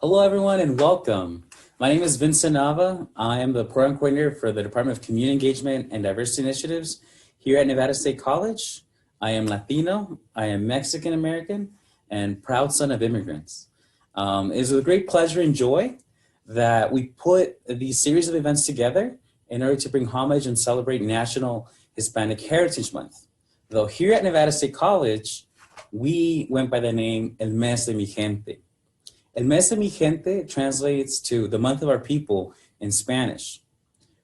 Hello, everyone, and welcome. My name is Vincent Nava. I am the program coordinator for the Department of Community Engagement and Diversity Initiatives here at Nevada State College. I am Latino, I am Mexican American, and proud son of immigrants. It is with great pleasure and joy that we put these series of events together in order to bring homage and celebrate National Hispanic Heritage Month. Though here at Nevada State College, we went by the name El Mes de Mi Gente. El mes de mi gente translates to the month of our people in Spanish.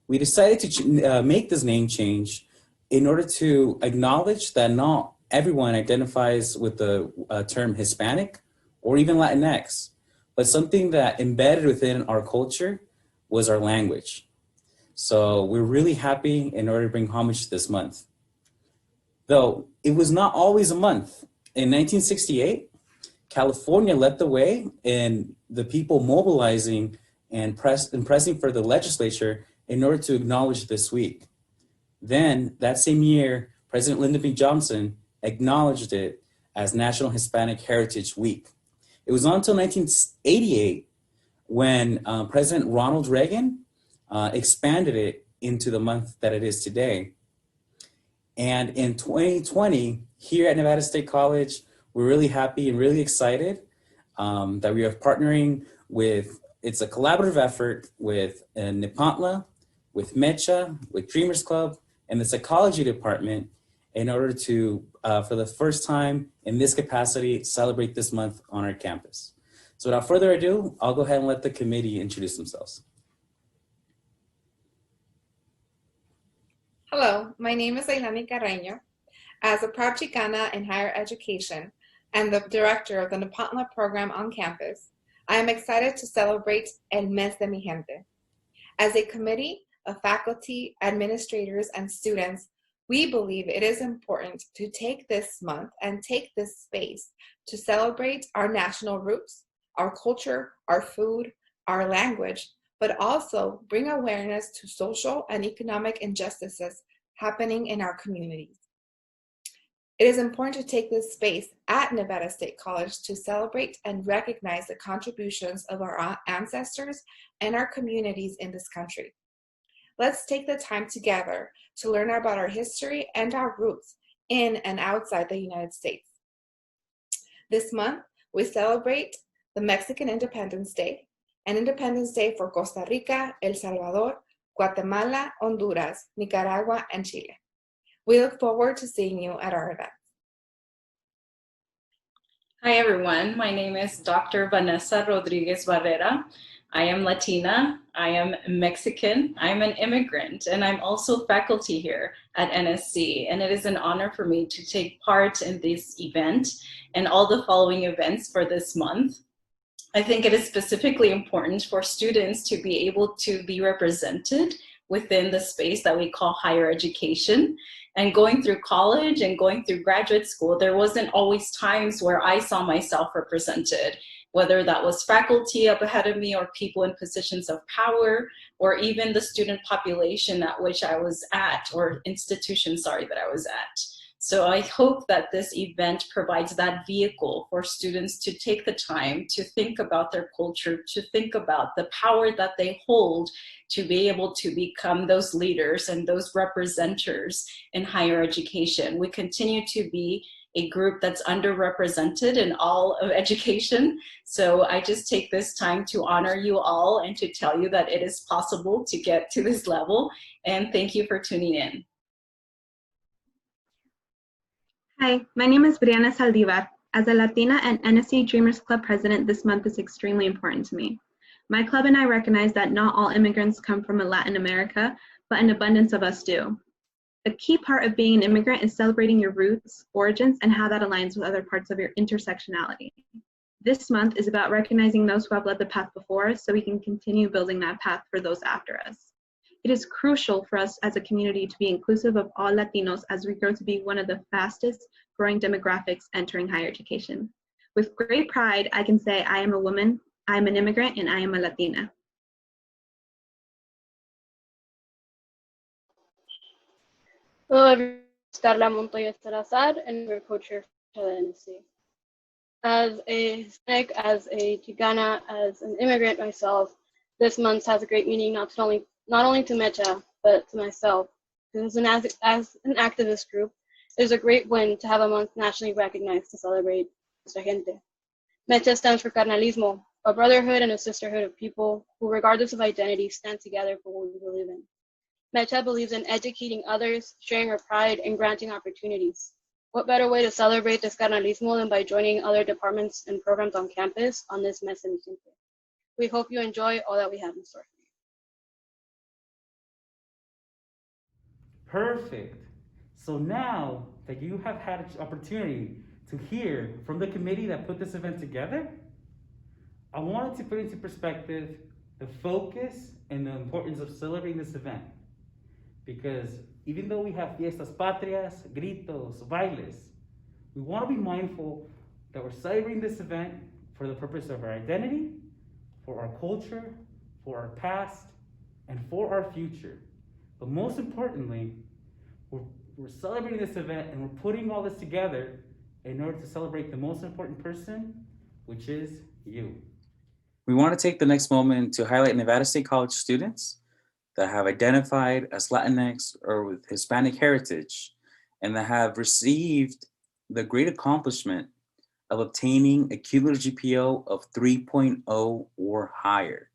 We decided to make this name change in order to acknowledge that not everyone identifies with the term Hispanic or even Latinx, but something that embedded within our culture was our language. So we're really happy in order to bring homage to this month. Though it was not always a month. In 1968, California led the way in the people mobilizing and pressing for the legislature in order to acknowledge this week. Then, that same year, President Lyndon B. Johnson acknowledged it as National Hispanic Heritage Week. It was not until 1988 when President Ronald Reagan expanded it into the month that it is today. And in 2020, here at Nevada State College, we're really happy and really excited that we are partnering with, it's a collaborative effort with Nepantla, with Mecha, with Dreamers Club, and the psychology department in order to, for the first time in this capacity, celebrate this month on our campus. So without further ado, I'll go ahead and let the committee introduce themselves. Hello, my name is Ailani Carreño. As a proud Chicana in higher education and the director of the Nepantla program on campus, I am excited to celebrate El Mes de Mi Gente. As a committee of faculty, administrators, and students, we believe it is important to take this month and take this space to celebrate our national roots, our culture, our food, our language, but also bring awareness to social and economic injustices happening in our communities. It is important to take this space at Nevada State College to celebrate and recognize the contributions of our ancestors and our communities in this country. Let's take the time together to learn about our history and our roots in and outside the United States. This month, we celebrate the Mexican Independence Day, and Independence Day for Costa Rica, El Salvador, Guatemala, Honduras, Nicaragua, and Chile. We look forward to seeing you at our event. Hi, everyone. My name is Dr. Vanessa Rodriguez Barrera. I am Latina, I am Mexican, I'm an immigrant, and I'm also faculty here at NSC. And it is an honor for me to take part in this event and all the following events for this month. I think it is specifically important for students to be able to be represented within the space that we call higher education. And going through college and going through graduate school, there wasn't always times where I saw myself represented, whether that was faculty up ahead of me or people in positions of power, or even the student population at which I was at, or institution, that I was at. So I hope that this event provides that vehicle for students to take the time to think about their culture, to think about the power that they hold to be able to become those leaders and those representers in higher education. We continue to be a group that's underrepresented in all of education. So I just take this time to honor you all and to tell you that it is possible to get to this level. And thank you for tuning in. Hi, my name is Brianna Saldivar. As a Latina and NSC Dreamers Club president, this month is extremely important to me. My club and I recognize that not all immigrants come from Latin America, but an abundance of us do. A key part of being an immigrant is celebrating your roots, origins, and how that aligns with other parts of your intersectionality. This month is about recognizing those who have led the path before us so we can continue building that path for those after us. It is crucial for us as a community to be inclusive of all Latinos as we grow to be one of the fastest growing demographics entering higher education. With great pride, I can say I am a woman, I am an immigrant, and I am a Latina. Hello, everyone. It's Carla Montoya Salazar, and we're co-chair for the NSC. As a Hispanic, as a Chicana, as an immigrant myself, this month has a great meaning not only to Mecha, but to myself. Because as an activist group, it is a great win to have a month nationally recognized to celebrate Nuestra Gente. Mecha stands for carnalismo, a brotherhood and a sisterhood of people who, regardless of identity, stand together for what we believe in. Mecha believes in educating others, sharing our pride, and granting opportunities. What better way to celebrate this carnalismo than by joining other departments and programs on campus on this Mes de mi Gente? We hope you enjoy all that we have in store for you. Perfect. So now that you have had an opportunity to hear from the committee that put this event together, I wanted to put into perspective the focus and the importance of celebrating this event. Because even though we have fiestas patrias, gritos, bailes, we want to be mindful that we're celebrating this event for the purpose of our identity, for our culture, for our past, and for our future. But most importantly, we're celebrating this event and we're putting all this together in order to celebrate the most important person, which is you. We want to take the next moment to highlight Nevada State College students that have identified as Latinx or with Hispanic heritage and that have received the great accomplishment of obtaining a cumulative GPA of 3.0 or higher.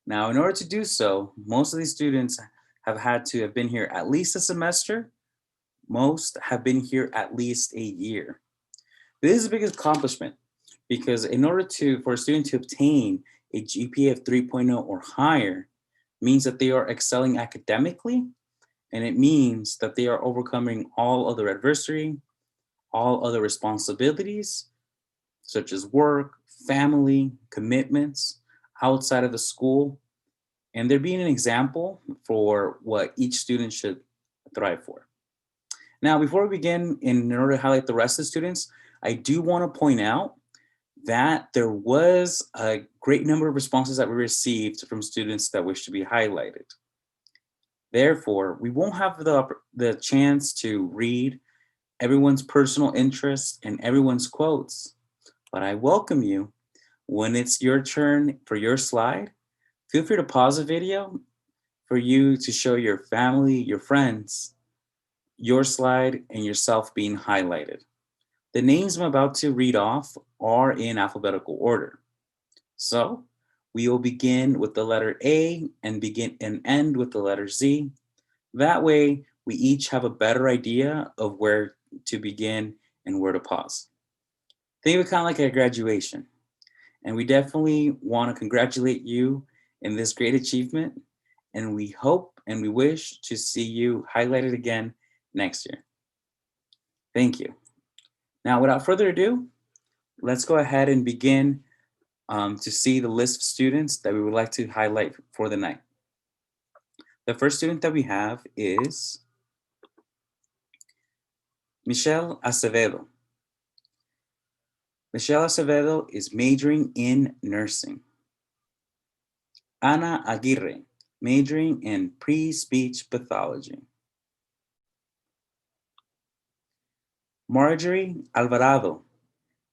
Now, in order to do so, most of these students have had to have been here at least a semester. Most have been here at least a year. This is a big accomplishment because in order for a student to obtain a GPA of 3.0 or higher means that they are excelling academically, and it means that they are overcoming all other adversity, all other responsibilities, such as work, family, commitments outside of the school, and they're being an example for what each student should thrive for. Now, before we begin, in order to highlight the rest of the students, I do want to point out that there was a great number of responses that we received from students that wish to be highlighted. Therefore, we won't have the chance to read everyone's personal interests and everyone's quotes, but I welcome you when it's your turn for your slide. Feel free to pause the video for you to show your family, your friends, your slide and yourself being highlighted. The names I'm about to read off are in alphabetical order. So we will begin with the letter A and begin and end with the letter Z. That way we each have a better idea of where to begin and where to pause. Think of it kind of like a graduation. And we definitely want to congratulate you in this great achievement. And we hope and we wish to see you highlighted again next year. Thank you. Now, without further ado, let's go ahead and begin to see the list of students that we would like to highlight for the night. The first student that we have is Michelle Acevedo. Michelle Acevedo is majoring in nursing. Ana Aguirre, majoring in pre-speech pathology. Marjorie Alvarado,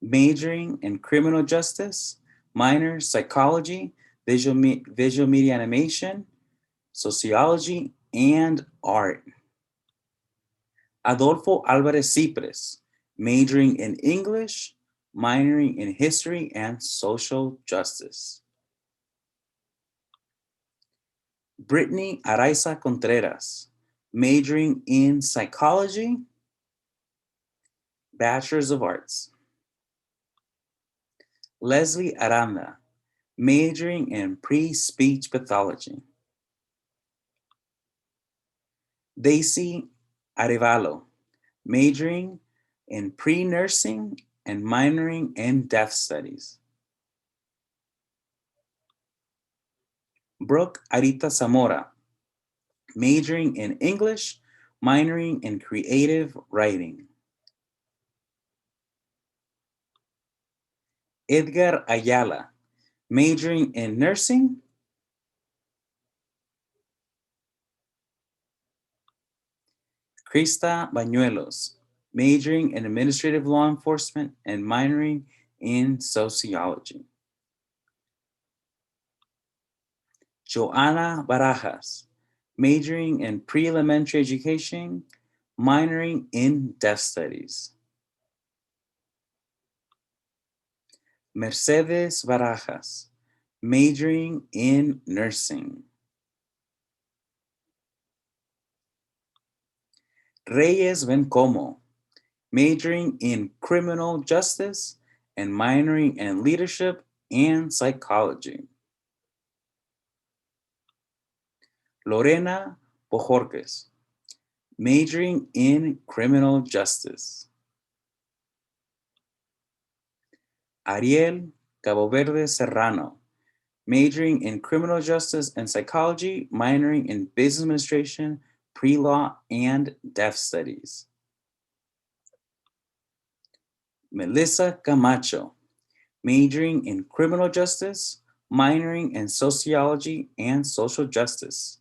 majoring in criminal justice, minor psychology, visual media animation, sociology, and art. Adolfo Alvarez Cipres, majoring in English, minoring in history and social justice. Brittany Araiza Contreras, majoring in psychology, Bachelor's of Arts. Leslie Aranda, majoring in pre-speech pathology. Daisy Arevalo, majoring in pre-nursing and minoring in deaf studies. Brooke Arita Zamora, majoring in English, minoring in creative writing. Edgar Ayala, majoring in nursing. Krista Bañuelos, majoring in administrative law enforcement and minoring in sociology. Joanna Barajas, majoring in pre-elementary education, minoring in deaf studies. Mercedes Barajas, majoring in nursing. Reyes Bencomo, majoring in criminal justice and minoring in leadership and psychology. Lorena Bojorquez, majoring in criminal justice. Ariel Cabo Verde Serrano, majoring in criminal justice and psychology, minoring in business administration, pre-law, and deaf studies. Melissa Camacho, majoring in criminal justice, minoring in sociology and social justice.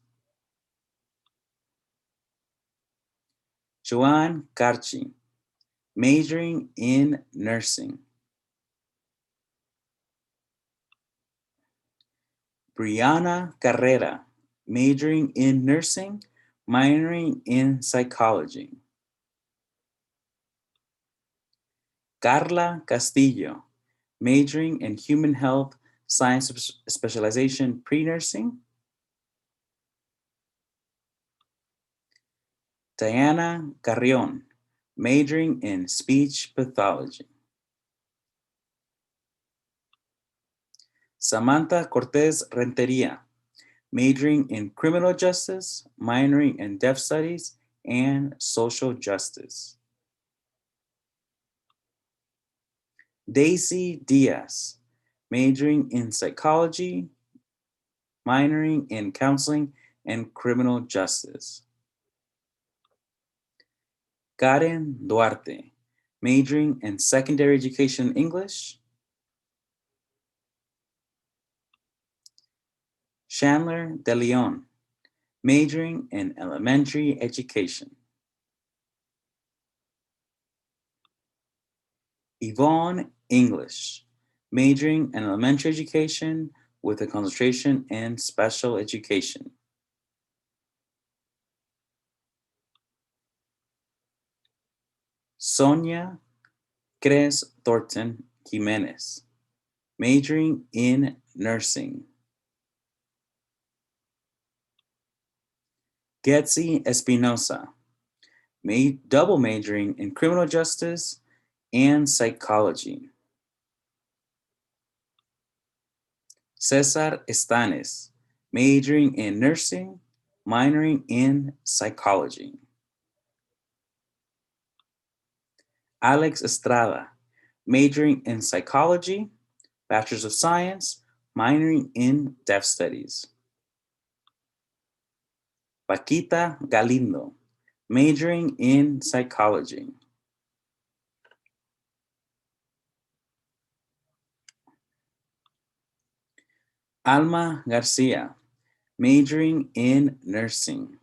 Joanne Carchi, majoring in nursing. Brianna Carrera, majoring in nursing, minoring in psychology. Carla Castillo, majoring in human health science specialization pre-nursing. Diana Carrion, majoring in speech pathology. Samantha Cortez Renteria, majoring in criminal justice, minoring in deaf studies and social justice. Daisy Diaz, majoring in psychology, minoring in counseling and criminal justice. Karen Duarte, majoring in secondary education English. Chandler De Leon, majoring in elementary education. Yvonne English, majoring in elementary education with a concentration in special education. Sonia Cres Thornton Jimenez, majoring in nursing. Getzi Espinosa, double majoring in criminal justice and psychology. Cesar Estanes, majoring in nursing, minoring in psychology. Alex Estrada, majoring in psychology, Bachelor's of Science, minoring in deaf studies. Paquita Galindo, majoring in psychology. Alma Garcia, majoring in nursing.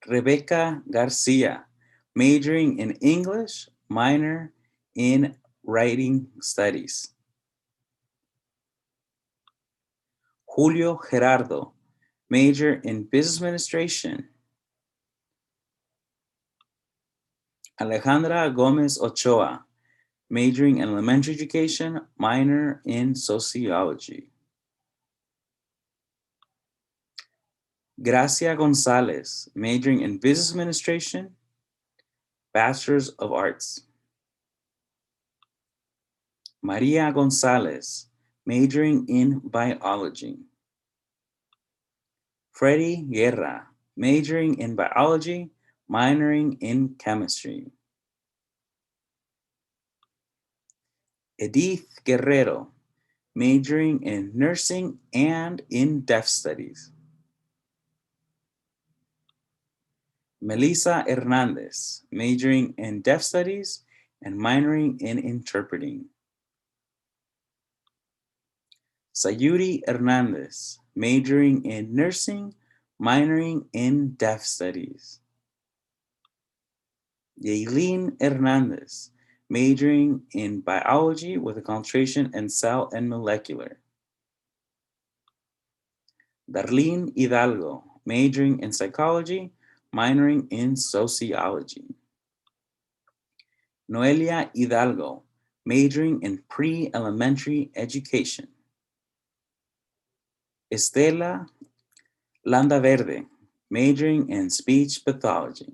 Rebecca Garcia, majoring in English, minor in writing studies. Julio Gerardo, major in business administration. Alejandra Gomez Ochoa, majoring in elementary education, minor in sociology. Gracia Gonzalez, majoring in business administration, Bachelor's of Arts. Maria Gonzalez, majoring in biology. Freddie Guerra, majoring in biology, minoring in chemistry. Edith Guerrero, majoring in nursing and in deaf studies. Melissa Hernandez, majoring in deaf studies and minoring in interpreting. Sayuri Hernandez, majoring in nursing, minoring in deaf studies. Yailin Hernandez, majoring in biology with a concentration in cell and molecular. Darlene Hidalgo, majoring in psychology, minoring in sociology. Noelia Hidalgo, majoring in pre-elementary education. Estela Landaverde, majoring in speech pathology.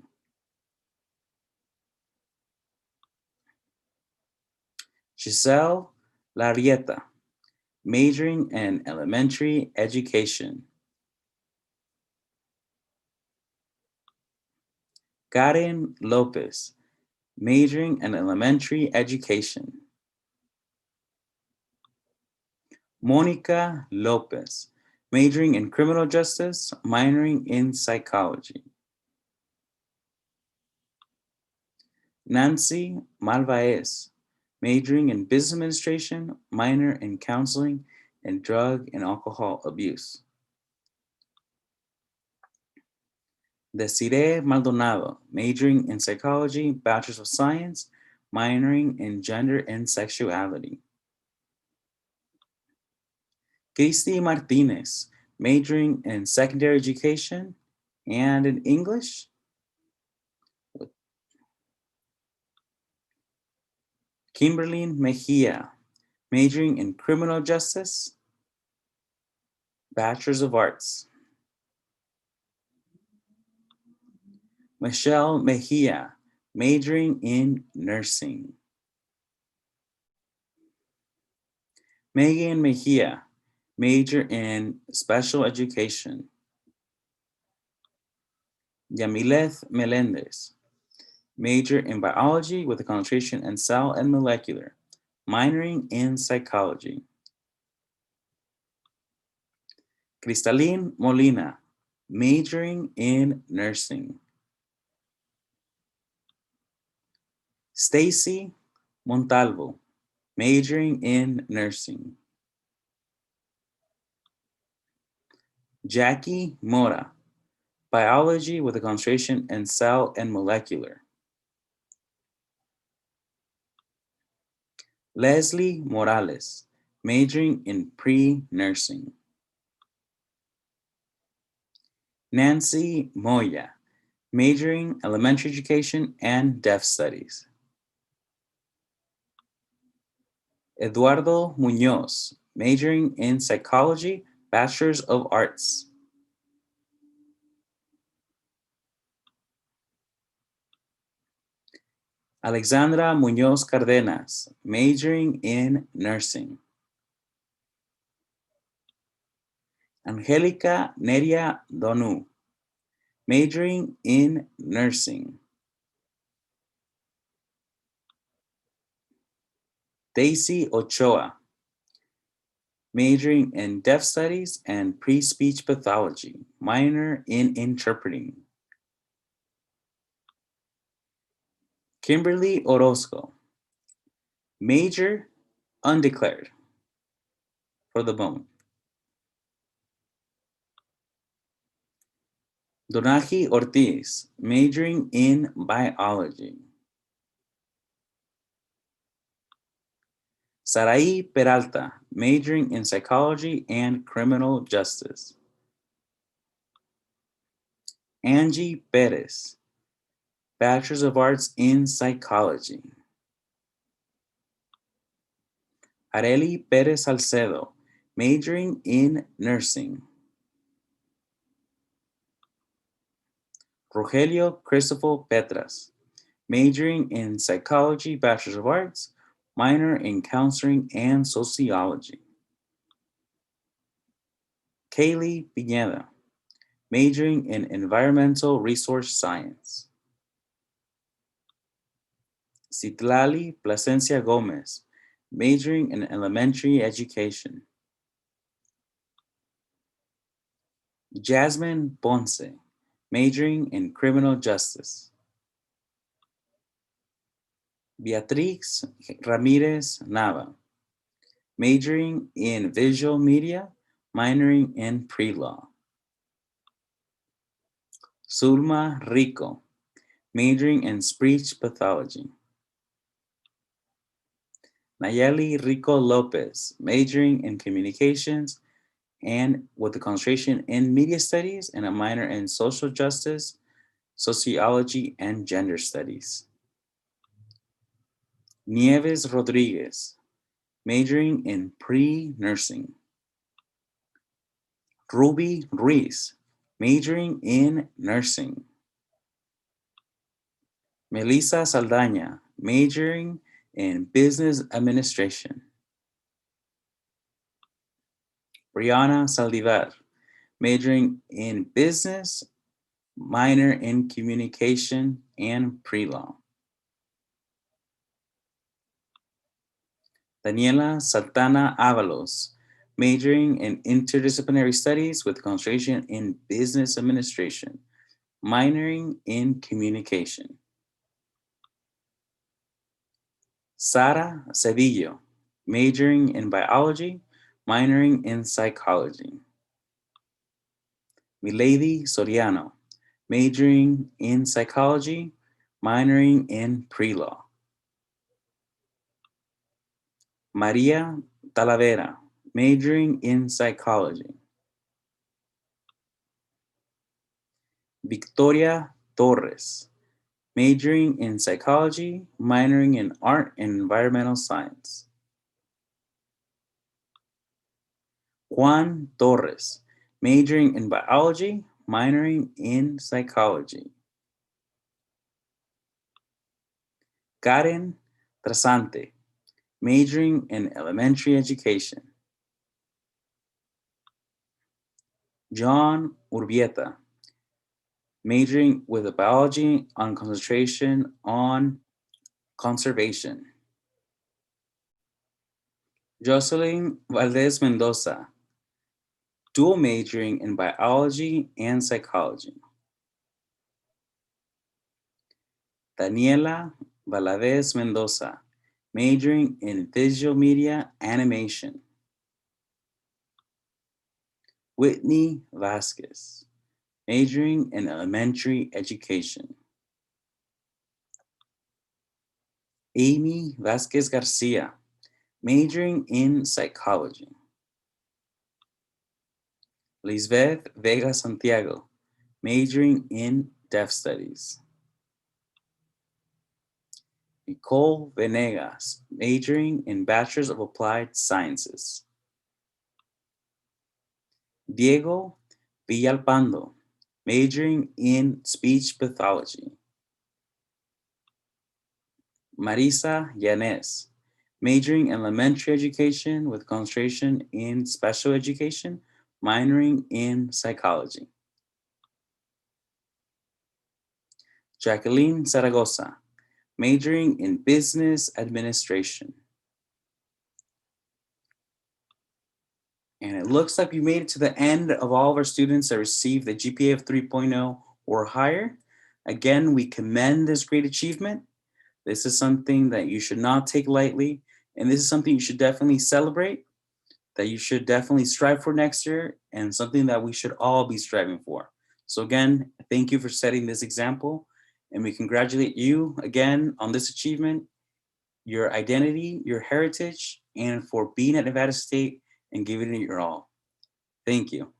Giselle Larieta, majoring in elementary education. Karen Lopez, majoring in elementary education. Monica Lopez, majoring in criminal justice, minoring in psychology. Nancy Malvaez, majoring in business administration, minor in counseling and drug and alcohol abuse. Desiree Maldonado, majoring in psychology, bachelor's of science, minoring in gender and sexuality. Christy Martinez, majoring in secondary education and in English. Kimberly Mejia, majoring in criminal justice, bachelor's of arts. Michelle Mejia, majoring in nursing. Megan Mejia, major in special education. Yamileth Melendez, major in biology with a concentration in cell and molecular, minoring in psychology. Cristaline Molina, majoring in nursing. Stacy Montalvo, majoring in nursing. Jackie Mora, biology with a concentration in cell and molecular. Leslie Morales, majoring in pre-nursing. Nancy Moya, majoring elementary education and deaf studies. Eduardo Muñoz, majoring in psychology, bachelor's of arts. Alexandra Muñoz Cardenas, majoring in nursing. Angelica Neria Donu, majoring in nursing. Daisy Ochoa, majoring in deaf studies and pre-speech pathology, minor in interpreting. Kimberly Orozco, major undeclared for the moment. Donaji Ortiz, majoring in biology. Sarai Peralta, majoring in psychology and criminal justice. Angie Perez, bachelor's of arts in psychology. Areli Perez Salcedo, majoring in nursing. Rogelio Cristofo Petras, majoring in psychology, bachelor's of arts, minor in counseling and sociology. Kaylee Pineda, majoring in environmental resource science. Citlali Plasencia Gomez, majoring in elementary education. Jasmine Ponce, majoring in criminal justice. Beatriz Ramirez Nava, majoring in visual media, minoring in pre-law. Zulma Rico, majoring in speech pathology. Nayeli Rico Lopez, majoring in communications and with a concentration in media studies and a minor in social justice, sociology, and gender studies. Nieves Rodriguez, majoring in pre-nursing. Ruby Ruiz, majoring in nursing. Melissa Saldaña, majoring in business administration. Brianna Saldivar, majoring in business, minor in communication and pre-law. Daniela Santana Avalos, majoring in interdisciplinary studies with concentration in business administration, minoring in communication. Sara Cedillo, majoring in biology, minoring in psychology. Milady Soriano, majoring in psychology, minoring in pre-law. Maria Talavera, majoring in psychology. Victoria Torres, majoring in psychology, minoring in art and environmental science. Juan Torres, majoring in biology, minoring in psychology. Karen Trasante, majoring in elementary education. John Urbieta, majoring with a biology on concentration on conservation. Jocelyn Valdez Mendoza, dual majoring in biology and psychology. Daniela Valadez Mendoza, majoring in visual media animation. Whitney Vasquez, majoring in elementary education. Amy Vasquez Garcia, majoring in psychology. Lisbeth Vega Santiago, majoring in deaf studies. Nicole Venegas, majoring in Bachelor's of Applied Sciences. Diego Villalpando, majoring in speech pathology. Marisa Yanez, majoring in elementary education with concentration in special education, minoring in psychology. Jacqueline Zaragoza, majoring in business administration. And it looks like we made it to the end of all of our students that received the GPA of 3.0 or higher. Again, we commend this great achievement. This is something that you should not take lightly, and this is something you should definitely celebrate, that you should definitely strive for next year, and something that we should all be striving for. So again, thank you for setting this example, and we congratulate you again on this achievement, your identity, your heritage, and for being at Nevada State and giving it your all. Thank you.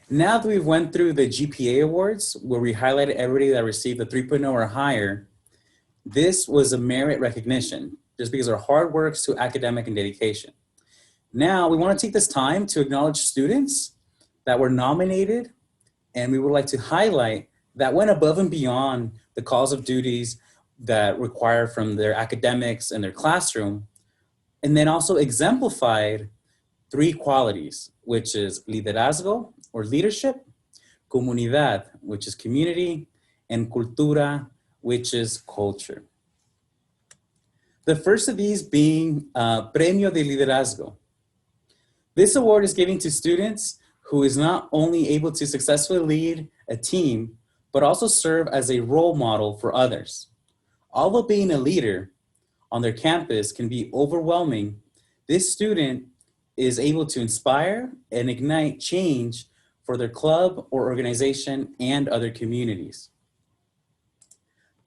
Now that we've went through the GPA awards, where we highlighted everybody that received the 3.0 or higher, this was a merit recognition, just because of our hard work to academic and dedication. Now, we want to take this time to acknowledge students that were nominated, and we would like to highlight that went above and beyond the calls of duties that require from their academics and their classroom, and then also exemplified 3 qualities, which is liderazgo or leadership, comunidad, which is community, and cultura, which is culture. The first of these being Premio de Liderazgo. This award is given to students who is not only able to successfully lead a team, but also serve as a role model for others. Although being a leader on their campus can be overwhelming, this student is able to inspire and ignite change for their club or organization and other communities.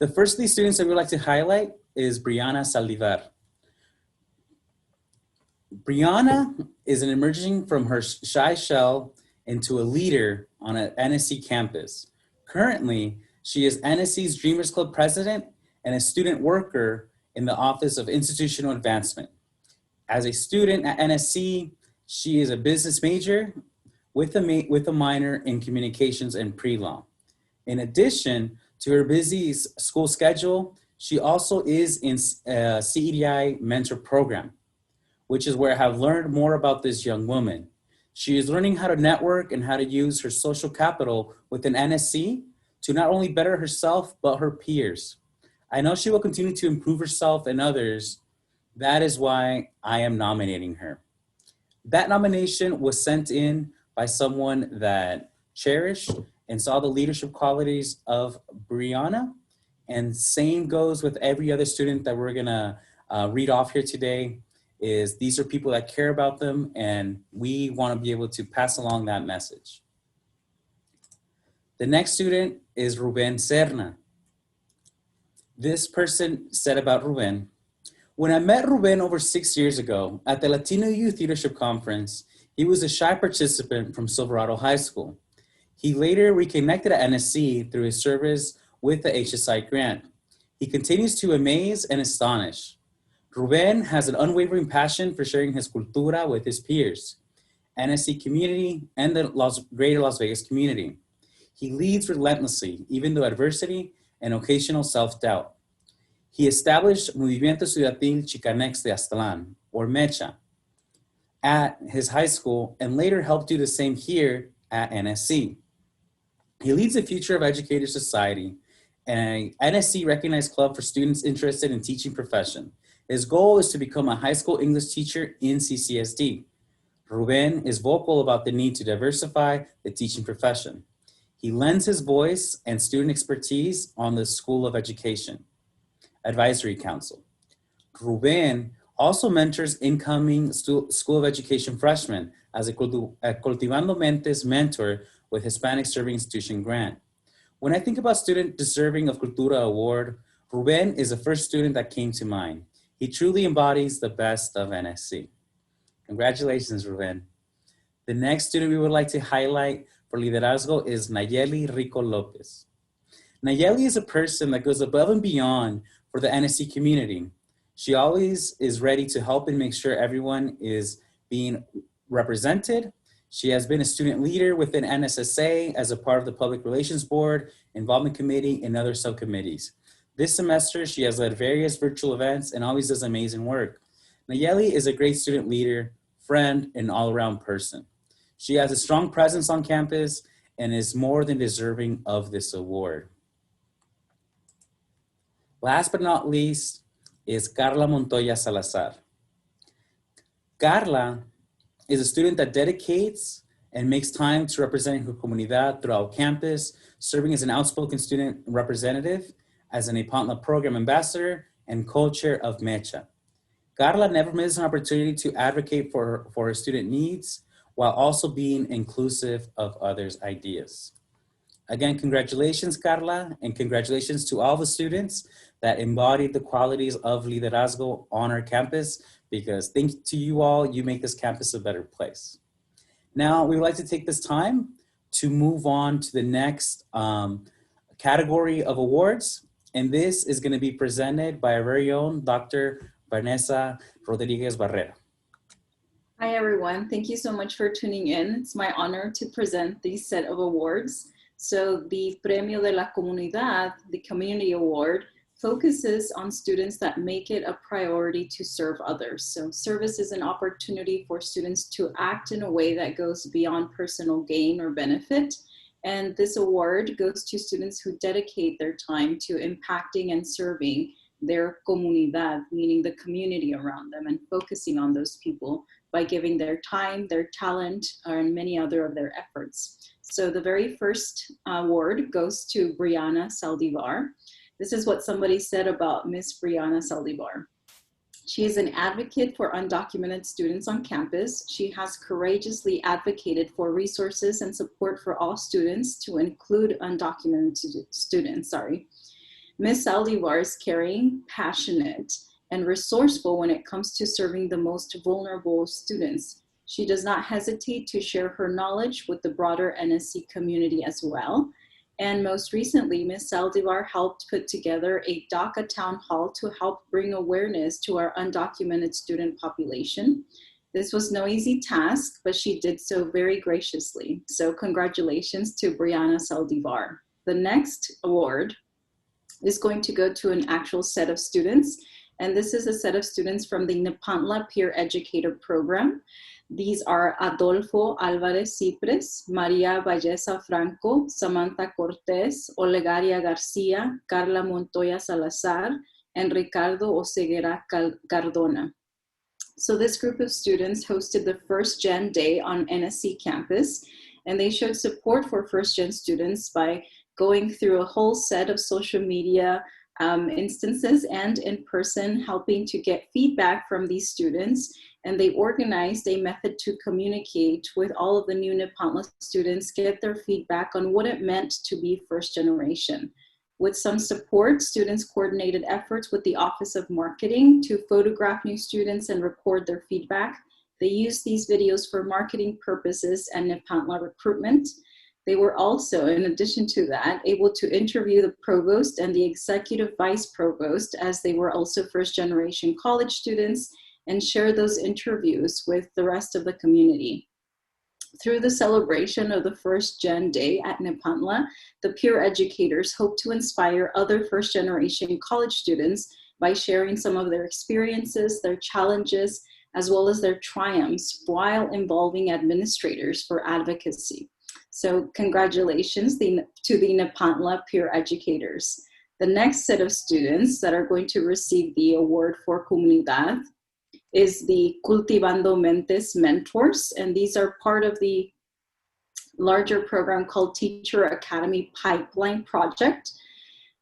The first of these students that we'd like to highlight is Brianna Saldivar. Brianna is an emerging from her shy shell into a leader on an NSC campus. Currently, she is NSC's Dreamers Club president and a student worker in the Office of Institutional Advancement. As a student at NSC, she is a business major with a minor in communications and pre-law. In addition to her busy school schedule, she also is in CEDI mentor program, which is where I have learned more about this young woman. She is learning how to network and how to use her social capital within NSC to not only better herself, but her peers. I know she will continue to improve herself and others. That is why I am nominating her. That nomination was sent in by someone that cherished and saw the leadership qualities of Brianna. And same goes with every other student that we're gonna read off here today. Is these are people that care about them, and we want to be able to pass along that message. The next student is Ruben Serna. This person said about Ruben, when I met Ruben over 6 years ago at the Latino Youth Leadership Conference, he was a shy participant from Silverado High School. He later reconnected at NSC through his service with the HSI grant. He continues to amaze and astonish. Ruben has an unwavering passion for sharing his cultura with his peers, NSC community, and the greater Las Vegas community. He leads relentlessly, even through adversity and occasional self-doubt. He established Movimiento Estudiantil Chicanx de Aztlán, or MECHA, at his high school and later helped do the same here at NSC. He leads the Future of Educators Society, an NSC recognized club for students interested in teaching profession. His goal is to become a high school English teacher in CCSD. Ruben is vocal about the need to diversify the teaching profession. He lends his voice and student expertise on the School of Education Advisory Council. Ruben also mentors incoming School of Education freshmen as a Cultivando Mentes mentor with Hispanic Serving Institution grant. When I think about student deserving of Cultura Award, Ruben is the first student that came to mind. He truly embodies the best of NSC. Congratulations, Ruben. The next student we would like to highlight for liderazgo is Nayeli Rico Lopez. Nayeli is a person that goes above and beyond for the NSC community. She always is ready to help and make sure everyone is being represented. She has been a student leader within NSSA as a part of the Public Relations Board, Involvement Committee, and other subcommittees. This semester, she has led various virtual events and always does amazing work. Nayeli is a great student leader, friend, and all-around person. She has a strong presence on campus and is more than deserving of this award. Last but not least is Carla Montoya Salazar. Carla is a student that dedicates and makes time to represent her comunidad throughout campus, serving as an outspoken student representative, as an Nepantla program ambassador, and co-chair of MECHA. Carla never misses an opportunity to advocate for her student needs while also being inclusive of others' ideas. Again, congratulations, Carla, and congratulations to all the students that embodied the qualities of liderazgo on our campus, because thanks to you all, you make this campus a better place. Now, we would like to take this time to move on to the next category of awards, and this is going to be presented by our very own Dr. Vanessa Rodriguez Barrera. Hi, everyone. Thank you so much for tuning in. It's my honor to present these set of awards. So the Premio de la Comunidad, the Community Award, focuses on students that make it a priority to serve others. So service is an opportunity for students to act in a way that goes beyond personal gain or benefit. And this award goes to students who dedicate their time to impacting and serving their comunidad, meaning the community around them, and focusing on those people by giving their time, their talent, and many other of their efforts. So the very first award goes to Brianna Saldivar. This is what somebody said about Miss Brianna Saldivar. She is an advocate for undocumented students on campus. She has courageously advocated for resources and support for all students, to include undocumented students, Ms. Saldivar is caring, passionate, and resourceful when it comes to serving the most vulnerable students. She does not hesitate to share her knowledge with the broader NSC community as well. And most recently, Ms. Saldivar helped put together a DACA town hall to help bring awareness to our undocumented student population. This was no easy task, but she did so very graciously. So congratulations to Brianna Saldivar. The next award is going to go to an actual set of students. And this is a set of students from the Nepantla Peer Educator Program. These are Adolfo Alvarez Cipres, Maria Valleza Franco, Samantha Cortez, Olegaria Garcia, Carla Montoya Salazar, and Ricardo Oseguera Cardona. So this group of students hosted the First Gen Day on NSC campus, and they showed support for First Gen students by going through a whole set of social media instances and in person, helping to get feedback from these students. And they organized a method to communicate with all of the new Nepantla students, get their feedback on what it meant to be first generation. With some support, students coordinated efforts with the Office of Marketing to photograph new students and record their feedback. They used these videos for marketing purposes and Nepantla recruitment. They were also, in addition to that, able to interview the provost and the executive vice provost, as they were also first generation college students, and share those interviews with the rest of the community. Through the celebration of the First Gen Day at Nepantla, the peer educators hope to inspire other first generation college students by sharing some of their experiences, their challenges, as well as their triumphs while involving administrators for advocacy. So congratulations to the Nepantla peer educators. The next set of students that are going to receive the award for Comunidad is the Cultivando Mentes Mentors, and these are part of the larger program called Teacher Academy Pipeline Project.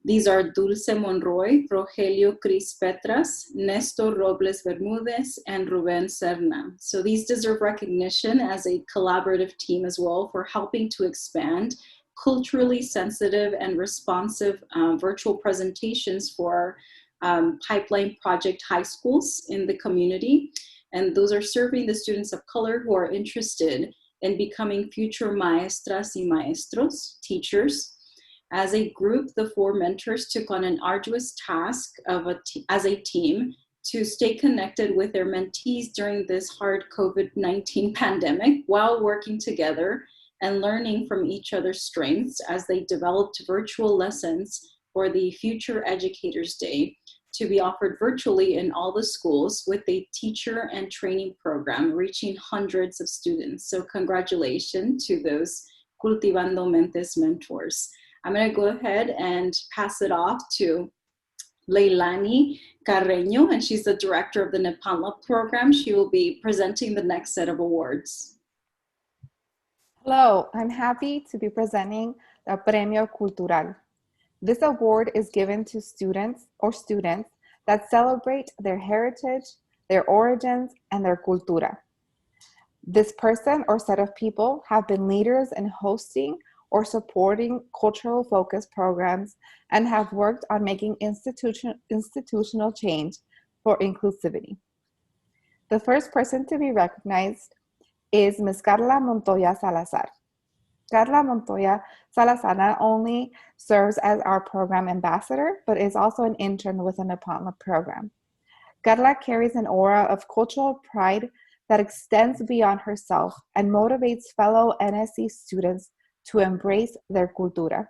These are Dulce Monroy, Rogelio Cris Petras, Nestor Robles Bermudez, and Ruben Serna. So these deserve recognition as a collaborative team as well for helping to expand culturally sensitive and responsive virtual presentations for Pipeline Project high schools in the community. And those are serving the students of color who are interested in becoming future maestras y maestros, teachers. As a group, the four mentors took on an arduous task as a team to stay connected with their mentees during this hard COVID-19 pandemic while working together and learning from each other's strengths as they developed virtual lessons for the Future Educators Day to be offered virtually in all the schools with a teacher and training program reaching hundreds of students. So congratulations to those Cultivando Mentes mentors. I'm going to go ahead and pass it off to Leilani Carreño, and she's the director of the Nepantla program. She will be presenting the next set of awards. Hello, I'm happy to be presenting the Premio Cultural. This award is given to students that celebrate their heritage, their origins, and their cultura. This person or set of people have been leaders in hosting or supporting cultural focused programs and have worked on making institutional change for inclusivity. The first person to be recognized is Ms. Carla Montoya Salazar. Carla Montoya Salazar not only serves as our program ambassador, but is also an intern within the Nepantla program. Carla carries an aura of cultural pride that extends beyond herself and motivates fellow NSC students to embrace their cultura.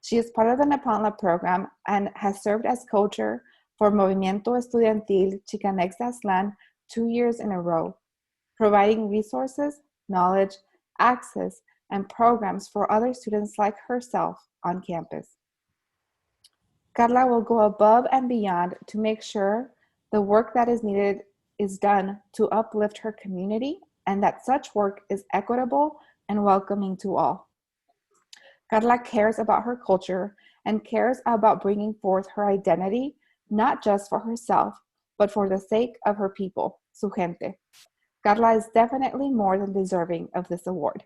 She is part of the Nepantla program and has served as co-chair for Movimiento Estudiantil Chicanx Aztlán 2 years in a row, providing resources, knowledge, access, and programs for other students like herself on campus. Carla will go above and beyond to make sure the work that is needed is done to uplift her community and that such work is equitable and welcoming to all. Carla cares about her culture and cares about bringing forth her identity, not just for herself, but for the sake of her people, su gente. Carla is definitely more than deserving of this award.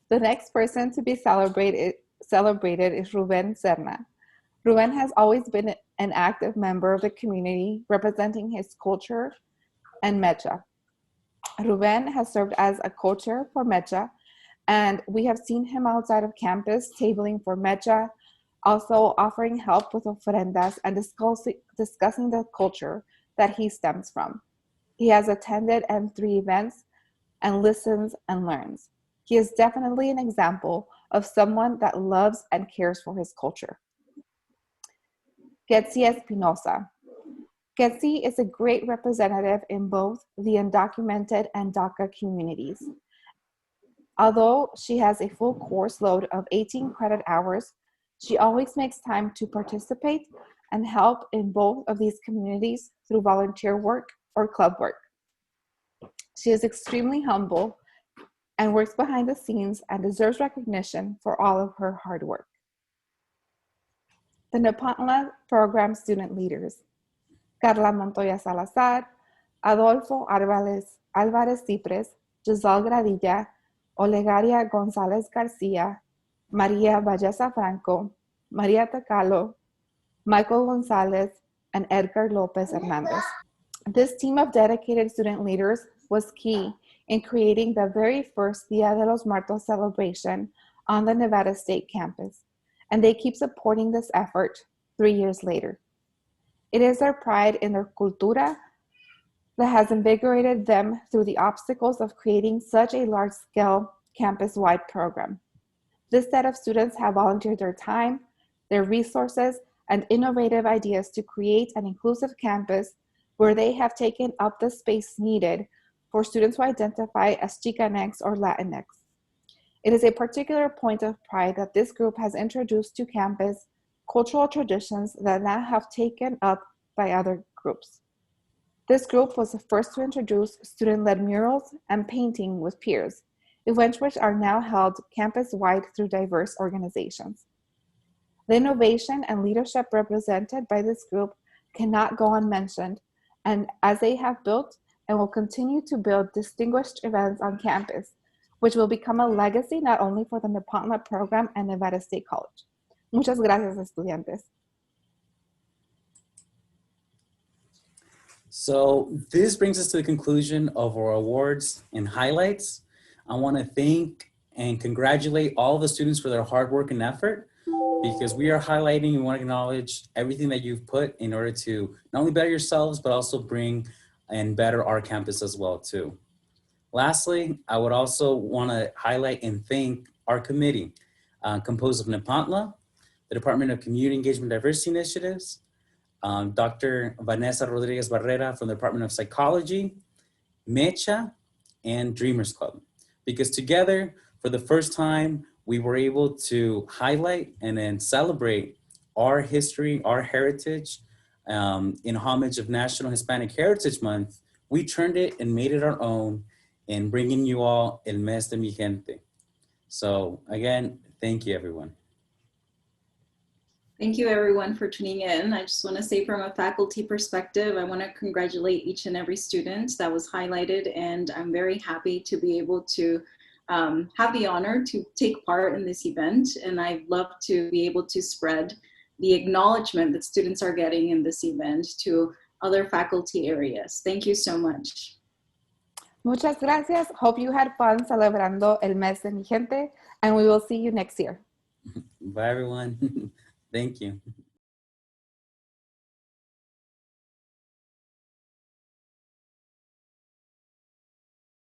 The next person to be celebrated is Ruben Serna. Ruben has always been an active member of the community, representing his culture and Mecha. Ruben has served as a co-chair for Mecha, and we have seen him outside of campus tabling for Mecha, also offering help with ofrendas and discussing the culture that he stems from. He has attended M3 events and listens and learns. He is definitely an example of someone that loves and cares for his culture. Getsi Espinosa. Getsi is a great representative in both the undocumented and DACA communities. Although she has a full course load of 18 credit hours, she always makes time to participate and help in both of these communities through volunteer work or club work. She is extremely humble and works behind the scenes and deserves recognition for all of her hard work. The Nepantla Program student leaders: Carla Montoya Salazar, Adolfo Álvarez Cipres, Giselle Gradilla, Olegaria González Garcia, Maria Valleza Franco, Maria Tacalo, Michael Gonzalez, and Edgar Lopez Hernandez. This team of dedicated student leaders was key in creating the very first Dia de los Muertos celebration on the Nevada State campus, and they keep supporting this effort 3 years later. It is their pride in their cultura that has invigorated them through the obstacles of creating such a large-scale campus-wide program. This set of students have volunteered their time, their resources, and innovative ideas to create an inclusive campus where they have taken up the space needed for students who identify as Chicanx or Latinx. It is a particular point of pride that this group has introduced to campus cultural traditions that now have taken up by other groups. This group was the first to introduce student-led murals and painting with peers, events which are now held campus-wide through diverse organizations. The innovation and leadership represented by this group cannot go unmentioned, and as they have built and will continue to build distinguished events on campus, which will become a legacy not only for the Nepantla program and Nevada State College. Muchas gracias, estudiantes. So this brings us to the conclusion of our awards and highlights. I want to thank and congratulate all the students for their hard work and effort, because we are highlighting and want to acknowledge everything that you've put in order to not only better yourselves, but also bring and better our campus as well too. Lastly, I would also want to highlight and thank our committee, composed of Nepantla, the Department of Community Engagement Diversity Initiatives, Dr. Vanessa Rodriguez Barrera from the Department of Psychology, Mecha, and Dreamers Club. Because together, for the first time, we were able to highlight and then celebrate our history, our heritage, in homage of National Hispanic Heritage Month. We turned it and made it our own in bringing you all El Mes de Mi Gente. So again, thank you, everyone. Thank you everyone for tuning in. I just want to say from a faculty perspective, I want to congratulate each and every student that was highlighted, and I'm very happy to be able to have the honor to take part in this event, and I'd love to be able to spread the acknowledgement that students are getting in this event to other faculty areas. Thank you so much. Muchas gracias. Hope you had fun celebrando el mes de mi gente, and we will see you next year. Bye, everyone. Thank you.